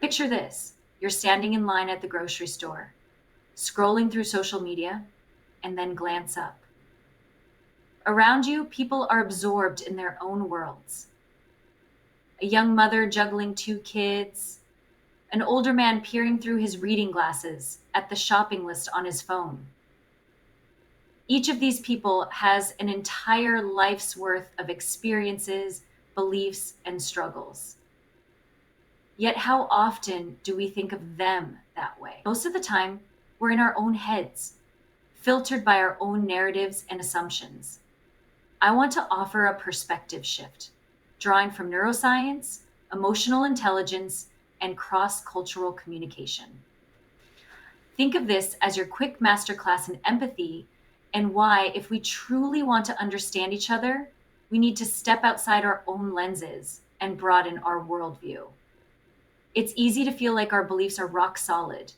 Picture this. You're standing in line at the grocery store, scrolling through social media, and then glance up. Around you, people are absorbed in their own worlds. A young mother juggling two kids, an older man peering through his reading glasses at the shopping list on his phone. Each of these people has an entire life's worth of experiences, beliefs, and struggles. Yet, how often do we think of them that way? Most of the time, we're in our own heads, filtered by our own narratives and assumptions. I want to offer a perspective shift, drawing from neuroscience, emotional intelligence, and cross-cultural communication. Think of this as your quick masterclass in empathy and why, if we truly want to understand each other, we need to step outside our own lenses and broaden our worldview. It's easy to feel like our beliefs are rock solid,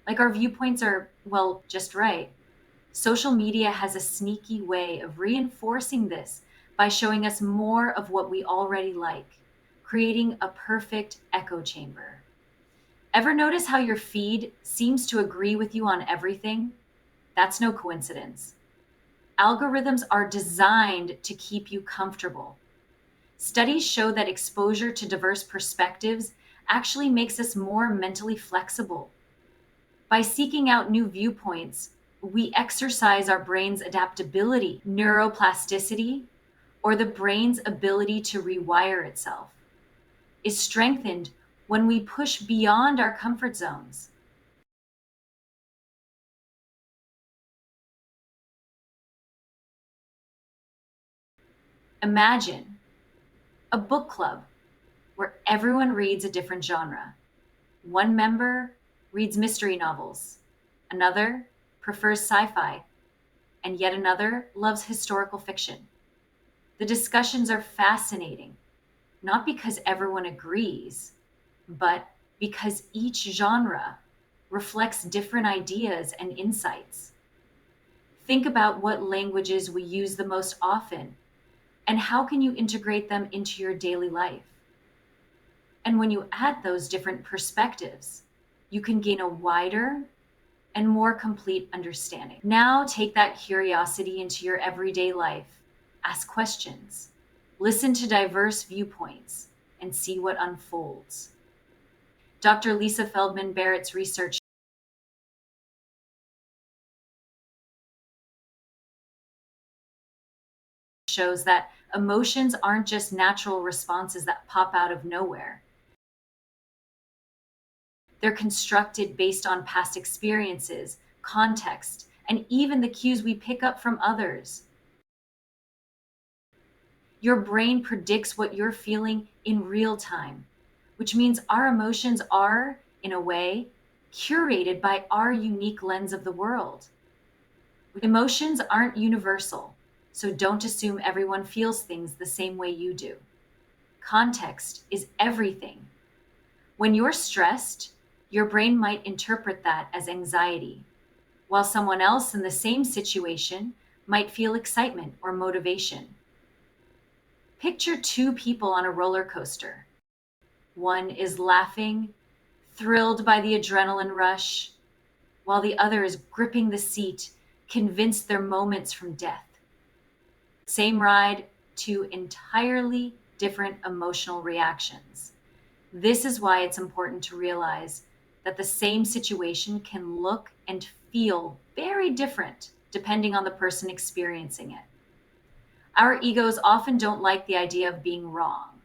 like our viewpoints are, well, just right. Social media has a sneaky way of reinforcing this by showing us more of what we already like, creating a perfect echo chamber. Ever notice how your feed seems to agree with you on everything? That's no coincidence. Algorithms are designed to keep you comfortable. Studies show that exposure to diverse perspectives actually makes us more mentally flexible. By seeking out new viewpoints, we exercise our brain's adaptability, neuroplasticity, or the brain's ability to rewire itself, is strengthened when we push beyond our comfort zones. Imagine a book club where everyone reads a different genre. One member reads mystery novels, another prefers sci-fi, and yet another loves historical fiction. The discussions are fascinating, not because everyone agrees, but because each genre reflects different ideas and insights. Think about what languages we use the most often, and how can you integrate them into your daily life? And when you add those different perspectives, you can gain a wider and more complete understanding. Now take that curiosity into your everyday life. Ask questions, listen to diverse viewpoints, and see what unfolds. Dr. Lisa Feldman Barrett's research shows that emotions aren't just natural responses that pop out of nowhere. They're constructed based on past experiences, context, and even the cues we pick up from others. Your brain predicts what you're feeling in real time, which means our emotions are, in a way, curated by our unique lens of the world. Emotions aren't universal, so don't assume everyone feels things the same way you do. Context is everything. When you're stressed, your brain might interpret that as anxiety, while someone else in the same situation might feel excitement or motivation. Picture two people on a roller coaster. One is laughing, thrilled by the adrenaline rush, while the other is gripping the seat, convinced they're moments from death. Same ride, two entirely different emotional reactions. This is why it's important to realize that the same situation can look and feel very different depending on the person experiencing it. Our egos often don't like the idea of being wrong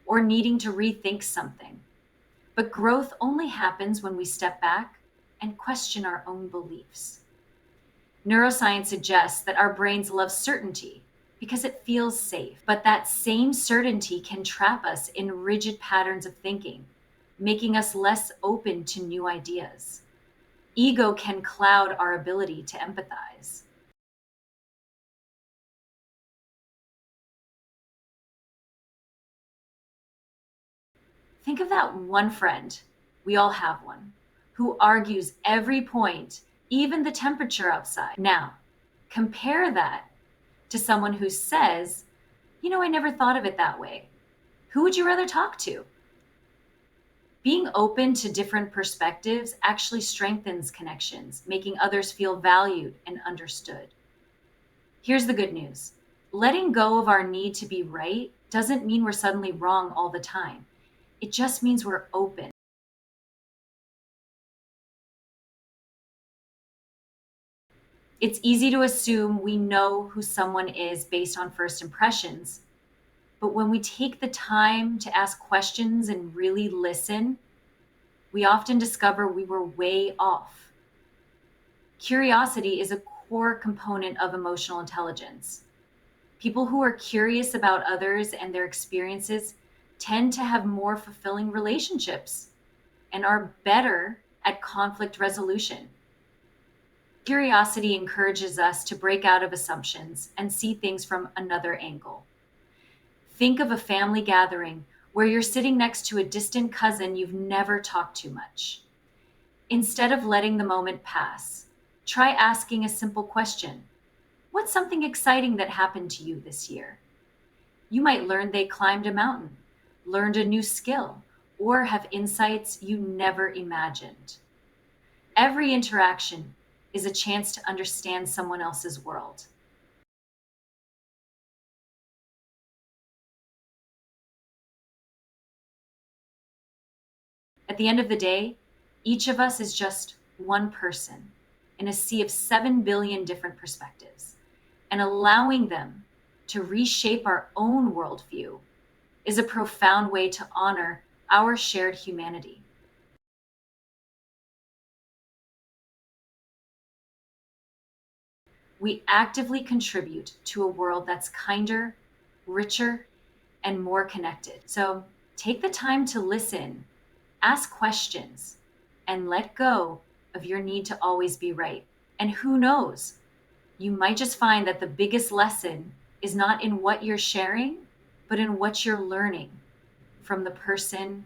or needing to rethink something. But growth only happens when we step back and question our own beliefs. Neuroscience suggests that our brains love certainty because it feels safe, but that same certainty can trap us in rigid patterns of thinking, making us less open to new ideas. Ego can cloud our ability to empathize. Think of that one friend, we all have one, who argues every point, even the temperature outside. Now, compare that to someone who says, I never thought of it that way. Who would you rather talk to? Being open to different perspectives actually strengthens connections, making others feel valued and understood. Here's the good news: letting go of our need to be right doesn't mean we're suddenly wrong all the time. It just means we're open. It's easy to assume we know who someone is based on first impressions, but when we take the time to ask questions and really listen, we often discover we were way off. Curiosity is a core component of emotional intelligence. People who are curious about others and their experiences tend to have more fulfilling relationships and are better at conflict resolution. Curiosity encourages us to break out of assumptions and see things from another angle. Think of a family gathering where you're sitting next to a distant cousin you've never talked to much. Instead of letting the moment pass, try asking a simple question. What's something exciting that happened to you this year? You might learn they climbed a mountain, learned a new skill, or have insights you never imagined. Every interaction is a chance to understand someone else's world. At the end of the day, each of us is just one person in a sea of 7 billion different perspectives, and allowing them to reshape our own worldview is a profound way to honor our shared humanity. We actively contribute to a world that's kinder, richer, and more connected. So take the time to listen, ask questions, and let go of your need to always be right. And who knows, you might just find that the biggest lesson is not in what you're sharing, but in what you're learning from the person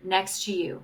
next to you.